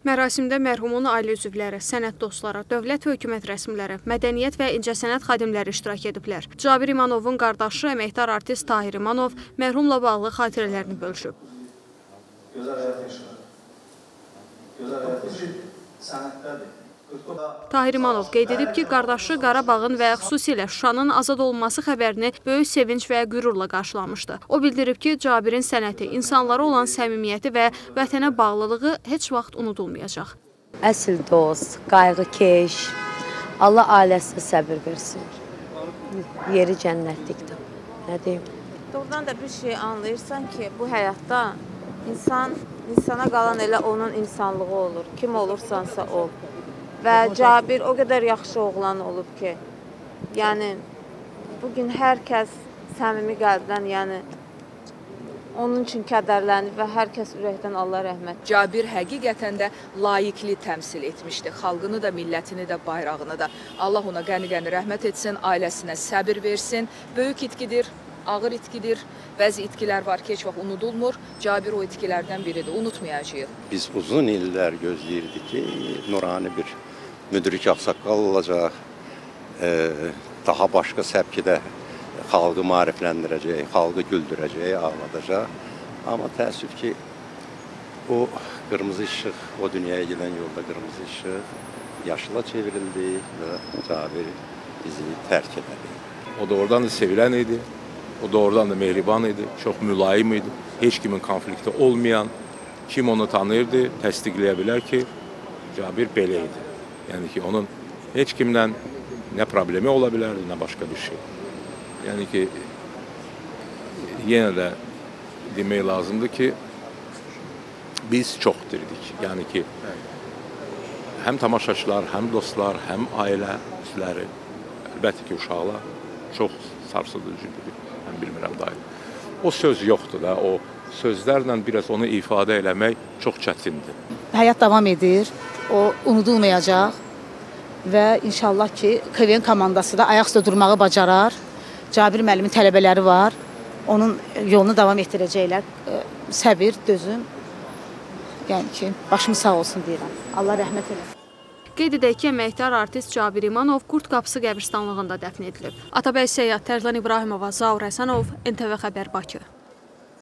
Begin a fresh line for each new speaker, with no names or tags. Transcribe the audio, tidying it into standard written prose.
Mərasimdə mərhumun ailə üzvləri, sənət dostları, dövlət və hökumət rəsmiləri, mədəniyyət və incəsənət xadimləri iştirak ediblər. Cabir İmanovun qardaşı, əməkdar artist Tahir İmanov mərhumla bağlı xatirələrini bölüşüb.
Gözəl həyat yaşayır. Gözəl həyat yaşayır. Sənətdədir.
Tahir İmanov qeyd edib ki, qardaşı Qarabağın və xüsusilə Şuşanın azad olunması xəbərini böyük sevinc və qürurla qarşılamışdı. O bildirib ki, Cabirin sənəti, insanlara olan səmimiyyəti və vətənə bağlılığı heç vaxt unudulmayacaq.
Əsl dost, qayğıkeş, Allah ailəsinə səbir versin. Yeri cənnətlikdir. Nə deyim?
Doğrudan da bir şey anlayırsan ki, bu həyatda insana qalan elə onun insanlığı olur. Kim olursansa ol. Və Cabir o qədər yaxşı oğlan olub ki, yəni bugün hər kəs səmimi qəlbdən, yəni onun üçün kədərlənib və hər kəs ürəkdən Allah rəhmət.
Cabir həqiqətən də layiqli təmsil etmişdi. Xalqını da, millətini də, bayrağını da. Allah ona qəni-qəni rəhmət etsin, ailəsinə səbir versin. Böyük itkidir, ağır itkidir. Bəzi itkilər var ki, heç vaxt unudulmur. Cabir o itkilərdən biridir, unutmayacağıq.
Biz uzun illər gözləyirdik ki, nurani bir müdrik ağsaqqal olacaq, daha başqa səbkidə xalqı maarifləndirəcək, xalqı güldürəcək, ağladacaq. Amma təəssüf ki, o qırmızı işıq, o dünyaya gedən yolda qırmızı işıq yaşıla çevrildi və Cabir bizi tərk edildi.
O doğrudan da sevilən idi, o doğrudan da mehriban idi, çox mülayim idi. Heç kimin konflikti olmayan, kim onu tanıyırdı, təsdiqləyə bilər ki, Cabir belə idi. Yəni ki, onun heç kimlə nə problemi ola bilərdi, nə başqa bir şey. Yəni ki, yenə də demək lazımdır ki, biz çox dirdik. Yəni ki, həm tamaşaçılar, həm dostlar, həm ailə üzvləri, əlbəttə ki, uşaqlar çox sarsıdıcıdır, mən bilmirəm daim. O söz yoxdur da, o sözlərlə biraz onu ifadə eləmək çox çətindir.
Həyat davam edir, o unudulmayacaq və inşallah ki, KVN komandası da ayaq üstə durmağı bacarar. Cabir müəllimin tələbələri var, onun yolunu davam etdirəcəklər. Səbir, dözüm, yəni ki, başımız sağ olsun deyirəm. Allah rəhmət eləsin.
Qeyd edək ki, əməkdar artist Cabir İmanov Qurd Qapısı qəbirstanlığında dəfn edilib. Atabəy Səyyad, Tərlan İbrahimova, Zaur Həsənov, NTV Xəbər, Bakı.